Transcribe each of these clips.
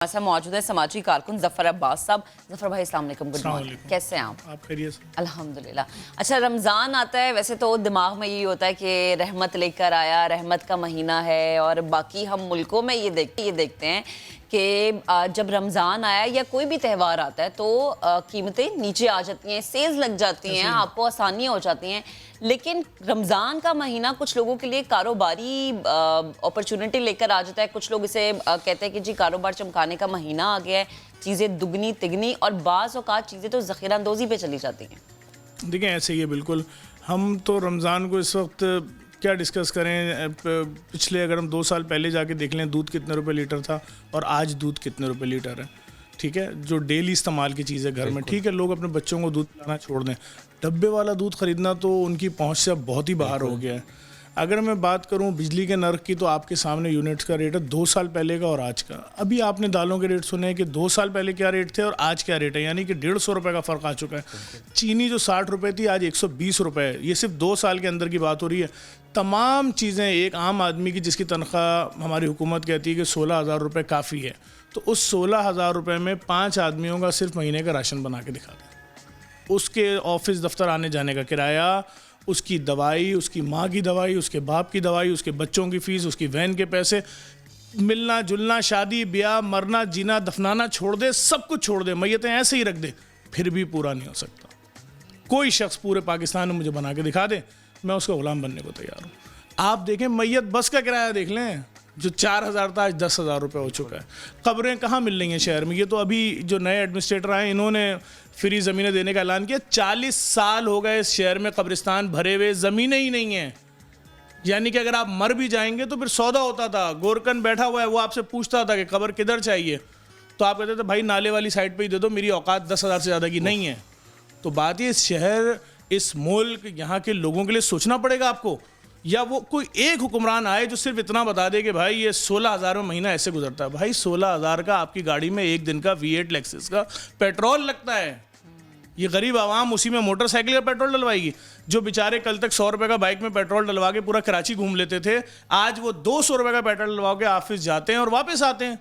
ऐसा मौजूद है समाजी कारकुन जफर अब्बास साहब। जफर भाई अस्सलाम वालेकुम, गुड मॉर्निंग, कैसे हैं आप खैरियत से? अल्हम्दुलिल्लाह। अच्छा, रमज़ान आता है, वैसे तो दिमाग में यही होता है कि रहमत लेकर आया, रहमत का महीना है, और बाकी हम मुल्कों में ये देखते हैं कि जब रमज़ान आया या कोई भी त्यौहार आता है तो कीमतें नीचे आ जाती हैं, सेल्स लग जाती हैं, आपको आसानियाँ हो जाती हैं। लेकिन रमज़ान का महीना कुछ लोगों के लिए कारोबारी अपॉर्चुनिटी लेकर आ जाता है। कुछ लोग इसे कहते हैं कि जी कारोबार चमकाने का महीना आ गया है, चीज़ें दुगनी तिगनी, और बाज़ औक़ात चीज़ें तो ज़ख़ीरा अंदोज़ी पे चली जाती हैं। देखिए ऐसे ही है बिल्कुल। हम तो रमज़ान को इस वक्त क्या डिस्कस करें, पिछले अगर हम 2 साल पहले जाके देख लें दूध कितने रुपए लीटर था और आज दूध कितने रुपए लीटर है। ठीक है, जो डेली इस्तेमाल की चीज़ है घर में, ठीक है, लोग अपने बच्चों को दूध पिलाना छोड़ दें, डब्बे वाला दूध ख़रीदना तो उनकी पहुंच से अब बहुत ही बाहर हो गया है। अगर मैं बात करूं बिजली के नर्क की, तो आपके सामने यूनिट्स का रेट है 2 साल पहले का और आज का। अभी आपने दालों के रेट सुने कि 2 साल पहले क्या रेट थे और आज क्या रेट है, यानी कि 150 रुपये का फ़र्क आ चुका है। चीनी जो 60 रुपये थी आज 120 रुपये है। ये सिर्फ 2 साल के अंदर की बात हो रही है। तमाम चीज़ें, एक आम आदमी की जिसकी तनख्वाह हमारी हुकूमत कहती है कि 16,000 रुपये काफ़ी है, तो उस 16,000 रुपये में 5 आदमियों का सिर्फ महीने का राशन बना के दिखा दें। उसके ऑफिस दफ्तर आने जाने का किराया, उसकी दवाई, उसकी माँ की दवाई, उसके बाप की दवाई, उसके बच्चों की फ़ीस, उसकी वैन के पैसे, मिलना जुलना, शादी ब्याह, मरना जीना, दफनाना छोड़ दे, सब कुछ छोड़ दे, मैयतें ऐसे ही रख दे, फिर भी पूरा नहीं हो सकता। कोई शख्स पूरे पाकिस्तान में मुझे बना के दिखा दे, मैं उसका गुलाम बनने को तैयार हूँ। आप देखें मैयत बस का किराया देख लें, जो 4,000 था आज 10,000 रुपये हो चुका है। खबरें कहाँ मिल रही हैं शहर में? ये तो अभी जो नए एडमिनिस्ट्रेटर आए इन्होंने फ्री ज़मीनें देने का ऐलान किया। 40 साल हो गए इस शहर में कब्रिस्तान भरे हुए, ज़मीनें ही नहीं हैं। यानी कि अगर आप मर भी जाएंगे तो फिर सौदा होता था। गोरकन बैठा हुआ है, वो आपसे पूछता था कि कब्र किधर चाहिए, तो आप कहते थे भाई नाले वाली साइड पर ही दे दो, मेरी औकात 10,000 से ज़्यादा की नहीं है। तो बात ये, इस शहर, इस मुल्क, यहाँ के लोगों के लिए सोचना पड़ेगा आपको। या वो कोई एक हुक्मरान आए जो सिर्फ इतना बता दे कि भाई ये 16,000 में महीना ऐसे गुजरता है। भाई 16,000 का आपकी गाड़ी में एक दिन का V8 लेक्सस का पेट्रोल लगता है। ये गरीब आवाम उसी में मोटरसाइकिल का पेट्रोल डलवाएगी। जो बेचारे कल तक 100 रुपये का बाइक में पेट्रोल डलवा के पूरा कराची घूम लेते थे, आज वो 200 रुपये का पेट्रोल डलवा के ऑफिस जाते हैं और वापस आते हैं।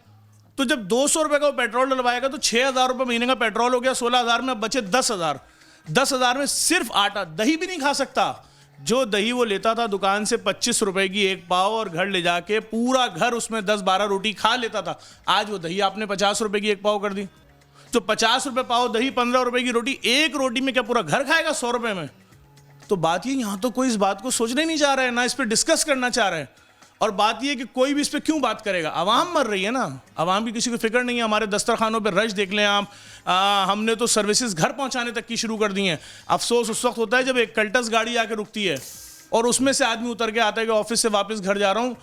तो जब 200 रुपये का पेट्रोल डलवाएगा तो 6,000 रुपये महीने का पेट्रोल हो गया। 16,000 में बचे 10,000। 10,000 में सिर्फ आटा, दही भी नहीं खा सकता। जो दही वो लेता था दुकान से 25 रुपए की एक पाव, और घर ले जाके पूरा घर उसमें 10-12 रोटी खा लेता था, आज वो दही आपने 50 रुपए की एक पाव कर दी। तो 50 रुपए पाव दही, 15 रुपए की रोटी, एक रोटी में क्या पूरा घर खाएगा 100 रुपए में? तो बात ये, यहाँ तो कोई इस बात को सोचना ही नहीं चाह रहा है, ना इस पर डिस्कस करना चाह रहा है। और बात यह कि कोई भी इस पर क्यों बात करेगा? आवाम मर रही है ना, आवाम की किसी को फिक्र नहीं है। हमारे दस्तरखानों पे रश देख लें आप, हमने तो सर्विसेज घर पहुंचाने तक की शुरू कर दी हैं। अफसोस उस वक्त होता है जब एक कल्टस गाड़ी आके रुकती है और उसमें से आदमी उतर के आता है कि ऑफिस से वापस घर जा रहा हूँ,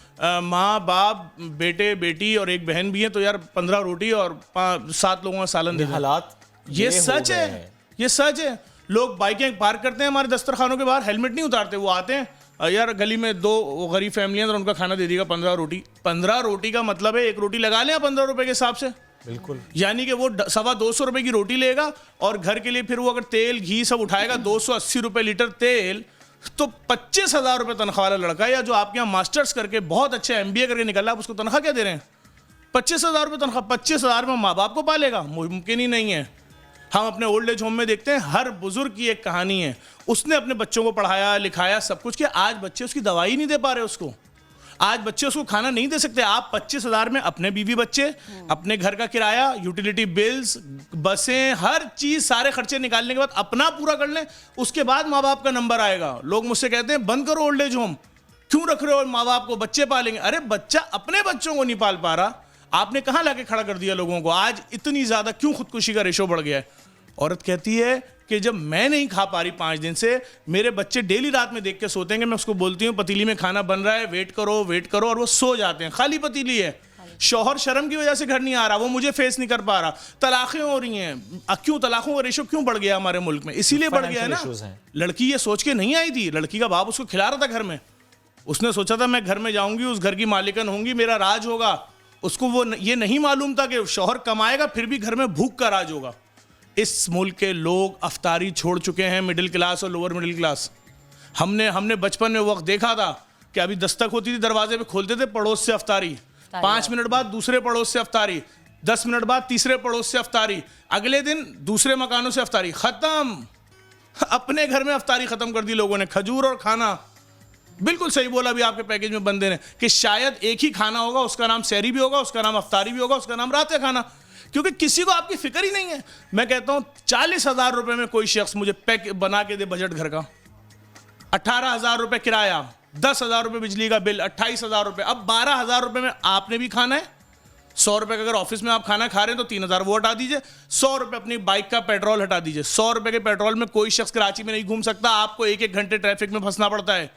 माँ बाप, बेटे बेटी और एक बहन भी है, तो यार 15 रोटी और 7 लोगों का सालन दे। हालात ये सच है, ये सच है। लोग बाइकें पार्क करते हैं हमारे दस्तरखानों के बाहर, हेलमेट नहीं उतारते, वो आते हैं, यार गली में 2 गरीब फैमिलियां और उनका खाना दे देगा 15 रोटी। 15 रोटी का मतलब है एक रोटी लगा लें 15 रुपए के हिसाब से, बिल्कुल। यानी कि वो 225 रुपए की रोटी लेगा और घर के लिए फिर वो अगर तेल घी सब उठाएगा 280 रुपए लीटर तेल, तो 25,000 रुपये तनख्वाह वाला लड़का, या जो आपके यहाँ मास्टर्स करके बहुत अच्छे MBA करके निकला, आप उसको तनख्वाह क्या दे रहे हैं? 25,000 रुपये तनख्वाह। 25,000 में माँ बाप को पालेगा? मुमकिन ही नहीं है। हम अपने ओल्ड एज होम में देखते हैं, हर बुजुर्ग की एक कहानी है, उसने अपने बच्चों को पढ़ाया लिखाया सब कुछ किया, आज बच्चे उसकी दवाई नहीं दे पा रहे उसको, आज बच्चे उसको खाना नहीं दे सकते। आप 25,000 में अपने बीवी बच्चे, अपने घर का किराया, यूटिलिटी बिल्स, बसें, हर चीज़, सारे खर्चे निकालने के बाद अपना पूरा कर लें, उसके बाद माँ बाप का नंबर आएगा। लोग मुझसे कहते हैं बंद करो ओल्ड एज होम, क्यों रख रहे हो माँ बाप को, बच्चे पालेंगे। अरे बच्चा अपने बच्चों को नहीं पाल पा रहा, आपने कहाँ लाके खड़ा कर दिया लोगों को? आज इतनी ज़्यादा क्यों खुदकुशी का रेशो बढ़ गया है? औरत कहती है कि जब मैं नहीं खा पा रही 5 दिन से, मेरे बच्चे डेली रात में देख के सोते हैं, मैं उसको बोलती हूँ पतीली में खाना बन रहा है, वेट करो वेट करो, और वो सो जाते हैं, खाली पतीली है। शौहर शर्म की वजह से घर नहीं आ रहा, वो मुझे फेस नहीं कर पा रहा, तलाक़ें हो रही हैं। क्यों तलाक़ों का रेशो क्यों बढ़ गया हमारे मुल्क में? इसीलिए बढ़ गया है ना। लड़की ये सोच के नहीं आई थी, लड़की का बाप उसको खिला रहा था घर में, उसने सोचा था मैं घर में जाऊंगी, उस घर की मालिकन होंगी, मेरा राज होगा। उसको वो ये नहीं मालूम था कि शौहर कमाएगा फिर भी घर में भूख का राज होगा। इस मुल्क के लोग अफ्तारी छोड़ चुके हैं, मिडिल क्लास और लोअर मिडिल क्लास। हमने बचपन में वक्त देखा था कि अभी दस्तक होती थी, दरवाजे पे खोलते थे, पड़ोस से अफ्तारी, 5 मिनट बाद दूसरे पड़ोस से अफ्तारी, 10 मिनट बाद तीसरे पड़ोस से अफ्तारी, अगले दिन दूसरे मकानों से अफ्तारी, खत्म। अपने घर में अफ्तारी खत्म कर दी लोगों ने, खजूर और खाना। बिल्कुल सही बोला भी आपके पैकेज में बंदे ने कि शायद एक ही खाना होगा, उसका नाम सहरी भी होगा, उसका नाम अफ्तारी भी होगा, उसका नाम रात का खाना, क्योंकि किसी को आपकी फिक्र ही नहीं है। मैं कहता हूं 40,000 रुपए में कोई शख्स मुझे पैक बना के दे बजट घर का, 18,000 रुपए किराया, 10,000 रुपए बिजली का बिल, 28,000 रुपए, अब 12,000 रुपए में आपने भी खाना है। 100 रुपए का अगर ऑफिस में आप खाना खा रहे हैं तो 3,000 वो हटा दीजिए, 100 रुपए अपनी बाइक का पेट्रोल हटा दीजिए। 100 रुपए के पेट्रोल में कोई शख्स कराची में नहीं घूम सकता, आपको 1-1 घंटे ट्रैफिक में फंसना पड़ता है।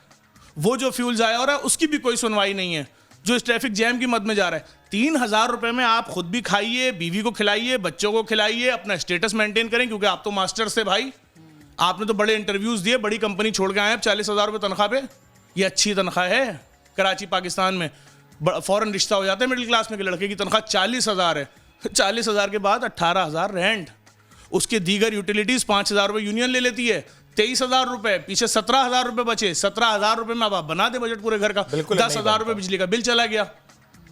वो जो फ्यूल जाया हो रहा है उसकी भी कोई सुनवाई नहीं है, जो इस ट्रैफिक जैम की मद में जा रहा है। 3,000 रुपए में आप खुद भी खाइए, बीवी को खिलाइए, बच्चों को खिलाइए, अपना स्टेटस मेंटेन करें, क्योंकि आप तो मास्टर्स थे भाई, आपने तो बड़े इंटरव्यूज दिए, बड़ी कंपनी छोड़ के आए आप 40,000 रुपए तनख्वाह पे। ये अच्छी तनख्वाह है कराची पाकिस्तान में, फौरन रिश्ता हो जाता है मिडिल क्लास में कि लड़के की तनख्वाह 40,000 है। 40,000 के बाद 18,000 रेंट, उसके दीगर यूटिलिटीज 5,000 रुपए यूनियन ले लेती है, 23,000 रुपए, पीछे 17,000 रुपए बचे। 17,000 रुपए में अब आप बना दे बजट पूरे घर का, 10,000 रुपए बिजली का बिल चला गया,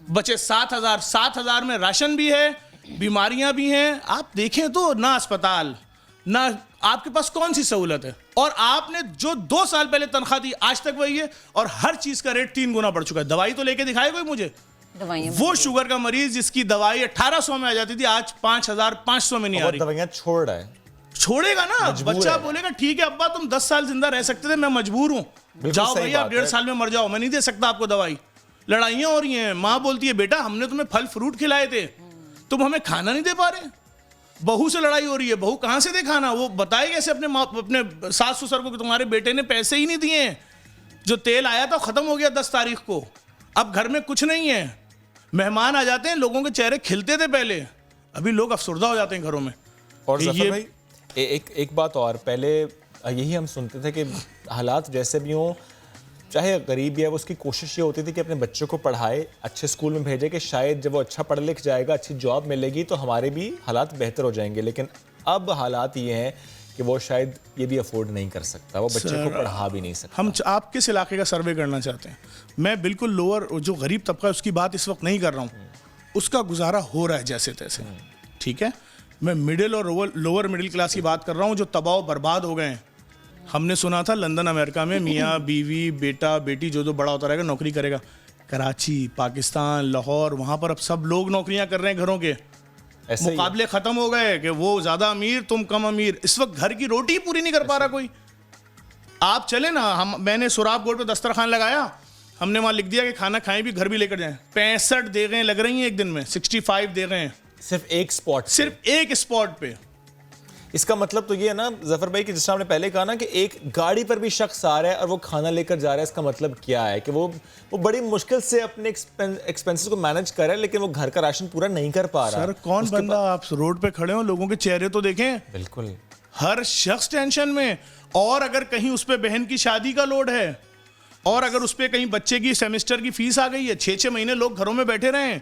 बचे 7,000। 7,000 में राशन भी है, बीमारियां भी हैं, आप देखें तो ना अस्पताल, ना आपके पास कौन सी सहूलत है। और आपने जो 2 साल पहले तनख्वाह दी आज तक वही है, और हर चीज का रेट 3 गुना बढ़ चुका है। दवाई तो लेके दिखाए कोई मुझे, वो शुगर का मरीज जिसकी दवाई 1800 में आ जाती थी, आज 5,500 में नहीं आ रही। दवाइयां छोड़ रहा है, छोड़ेगा ना, बच्चा बोलेगा ठीक है अब्बा तुम 10 साल जिंदा रह सकते थे, मैं मजबूर हूं, जाओ भैया आप 1.5 साल में मर जाओ, मैं नहीं दे सकता आपको दवाई। लड़ाइयां हो रही हैं, माँ बोलती है बेटा हमने तुम्हें फल फ्रूट खिलाए थे, तुम हमें खाना नहीं दे पा रहे। बहू से लड़ाई हो रही है, बहू कहां से दे खाना, वो बताए कैसे अपने सास ससुर को कि तुम्हारे बेटे ने पैसे ही नहीं दिए, जो तेल आया था खत्म हो गया 10 तारीख को, अब घर में कुछ नहीं है। मेहमान आ जाते हैं, लोगों के चेहरे खिलते थे पहले, अभी लोग अफसरदा हो जाते हैं घरों में। और ज़फ़र भाई एक बात और, पहले यही हम सुनते थे कि हालात जैसे भी हों, चाहे गरीब है, वो उसकी कोशिश ये होती थी कि अपने बच्चों को पढ़ाए, अच्छे स्कूल में भेजे, कि शायद जब वो अच्छा पढ़ लिख जाएगा, अच्छी जॉब मिलेगी तो हमारे भी हालात बेहतर हो जाएंगे। लेकिन अब हालात ये हैं कि वो शायद ये भी अफोर्ड नहीं कर सकता, वो बच्चे को पढ़ा भी नहीं सकता। हम आप किस इलाके का सर्वे करना चाहते हैं? मैं बिल्कुल लोअर जो गरीब तबका है उसकी बात इस वक्त नहीं कर रहा हूँ, उसका गुजारा हो रहा है जैसे तैसे, ठीक है। मैं मिडिल और लोअर मिडिल क्लास की बात कर रहा हूँ, जो तबाह बर्बाद हो गए हैं। हमने सुना था लंदन अमेरिका में मियाँ बीवी बेटा बेटी जो बड़ा होता रहेगा नौकरी करेगा। कराची पाकिस्तान लाहौर, वहाँ पर अब सब लोग नौकरियाँ कर रहे हैं घरों के, मुकाबले खत्म हो गए कि वो ज्यादा अमीर तुम कम अमीर। इस वक्त घर की रोटी पूरी नहीं कर पा रहा कोई। आप चले ना, मैंने सुराब गोड पे दस्तरखान लगाया, हमने वहाँ लिख दिया कि खाना खाएं भी घर भी लेकर जाएं। 65 दे गए लग रही हैं एक दिन में, 65 दे गए हैं सिर्फ एक स्पॉट पे। इसका मतलब तो ये है ना ज़फ़र भाई कि जिस आपने पहले कहा ना कि एक गाड़ी पर भी शख्स आ रहा है और वो खाना लेकर जा रहा है, इसका मतलब क्या है कि वो बड़ी मुश्किल से अपने एक्सपेंसेस को मैनेज कर रहा है, लेकिन वो घर का राशन पूरा नहीं कर पा रहा। सर कौन बंदा, आप रोड पे खड़े हो, लोगों के चेहरे तो देखें। बिल्कुल, हर शख्स टेंशन में। और अगर कहीं उस पे बहन की शादी का लोड है, और अगर उस पे कहीं बच्चे की सेमेस्टर की फीस आ गई है, 6-6 महीने लोग घरों में बैठे रहे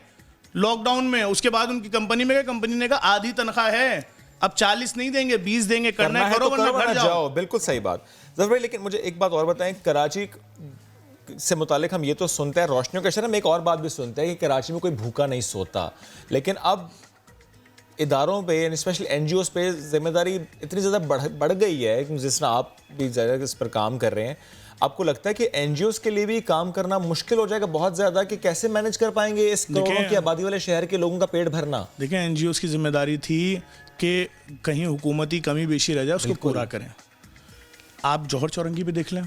लॉकडाउन में, उसके बाद उनकी कंपनी में गए, कंपनी ने कहा आधी तनख्वाह है, अब 40 नहीं देंगे 20 देंगे, करना है करो वरना घर जाओ। बिल्कुल सही बात ज़फ़र भाई। लेकिन मुझे एक बात और बताएं, कराची से मुतालिक हम ये तो सुनते हैं रोशनियों के शहर में, एक और बात भी सुनते हैं कि कराची में कोई भूखा नहीं सोता, लेकिन अब इदारों पे स्पेशली NGOs पे जिम्मेदारी इतनी ज़्यादा बढ़ गई है, जिस तरह आप भी ज़्यादा इस पर काम कर रहे हैं, आपको लगता है कि NGOs के लिए भी काम करना मुश्किल हो जाएगा बहुत ज़्यादा, कि कैसे मैनेज कर पाएंगे इस करोड़ों की आबादी वाले शहर के लोगों का पेट भरना? देखिए NGOs की जिम्मेदारी थी कि कहीं हुकूमती कमी बेशी रह जाए उसको पूरा करें। आप जौहर चौरंगी पे देख लें,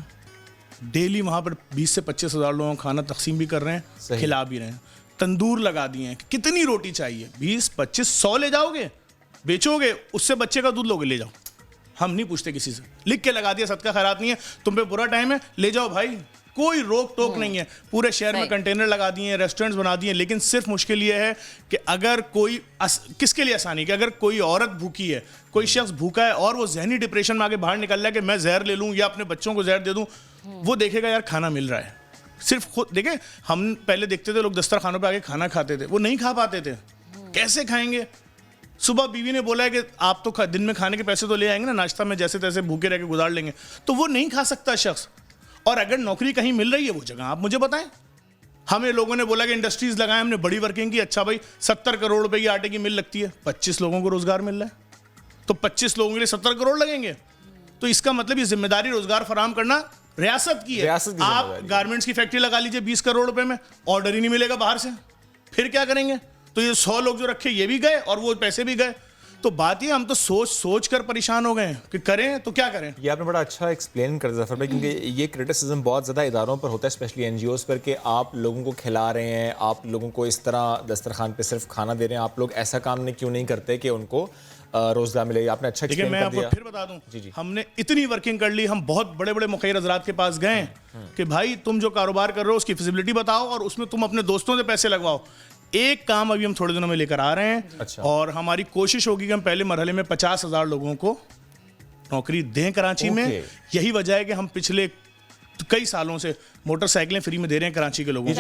डेली वहाँ पर 20 से 25 हज़ार लोगों को खाना तकसीम भी कर रहे हैं, खिला भी रहे हैं, तंदूर लगा दिए हैं। कितनी रोटी चाहिए? 20, 25, 100 ले जाओगे, बेचोगे, उससे बच्चे का दूध लोगे, ले जाओ, हम नहीं पूछते किसी से, लिख के लगा दिया सदका खैरात नहीं है, तुम पे बुरा टाइम है, ले जाओ भाई, कोई रोक टोक नहीं है। पूरे शहर में कंटेनर लगा दिए हैं, रेस्टोरेंट्स बना दिए हैं। लेकिन सिर्फ मुश्किल ये है कि अगर कोई किसके लिए आसानी, कि अगर कोई औरत भूखी है, कोई शख्स भूखा है और वो जहनी डिप्रेशन में आके बाहर निकल रहा है कि मैं जहर ले लूँ या अपने बच्चों को जहर दे दूँ, वो देखेगा यार खाना मिल रहा है। सिर्फ खुद देखे, हम पहले देखते थे लोग दस्तरखानों पे आके खाना खाते थे, वो नहीं खा पाते थे, कैसे खाएंगे? सुबह बीवी ने बोला है कि आप तो दिन में खाने के पैसे तो ले आएंगे ना, नाश्ता में जैसे तैसे भूखे रह के गुजार लेंगे, तो वो नहीं खा सकता शख्स। और अगर नौकरी कहीं मिल रही है वो जगह आप मुझे बताएं, हमें लोगों ने बोला कि इंडस्ट्रीज लगाएं, हमने बड़ी वर्किंग की। अच्छा भाई 70 करोड़ रुपए की आटे की मिल लगती है, 25 लोगों को रोजगार मिल रहा है, तो 25 लोगों के लिए 70 करोड़ लगेंगे। तो इसका मतलब ये जिम्मेदारी रोजगार फराम करना रियासत की है। रियासत की आप जिम्मेदारी है। गारमेंट्स की फैक्ट्री लगा लीजिए 20 करोड़ रुपए में, ऑर्डर ही नहीं मिलेगा बाहर से, फिर क्या करेंगे? तो ये 100 लोग जो रखे ये भी गए और वो पैसे भी गए। तो बात ये, हम तो सोच कर परेशान हो गए कि करें तो क्या करें। ये आपने बड़ा अच्छा एक्सप्लेन कर दिया जफर भाई, क्योंकि ये क्रिटिसिज्म बहुत ज़्यादा इदारों पर होता है, स्पेशली एनजीओज पर, कि आप लोगों को खिला रहे हैं, आप लोगों को इस तरह दस्तरखान पे सिर्फ खाना दे रहे हैं, आप लोग ऐसा काम क्यों नहीं करते कि उनको रोजगार मिले। आपने अच्छा देखिए, एक्सप्लेन मैं कर आपको दिया। फिर बता दूं, जी। हमने इतनी वर्किंग कर ली, हम बहुत बड़े बड़े मुखैर हजरात के पास गए कि भाई तुम जो कारोबार कर रहे हो उसकी फिजिबिलिटी बताओ और उसमें तुम अपने दोस्तों से पैसे लगवाओ। एक काम अभी हम थोड़े दिनों में लेकर आ रहे हैं। अच्छा। और हमारी कोशिश होगी कि हम पहले मरहले में 50,000 लोगों को नौकरी दें कराची में। ओके। यही वजह है कि हम पिछले कई सालों से मोटरसाइकिलें फ्री में दे रहे हैं कराची के लोगों को।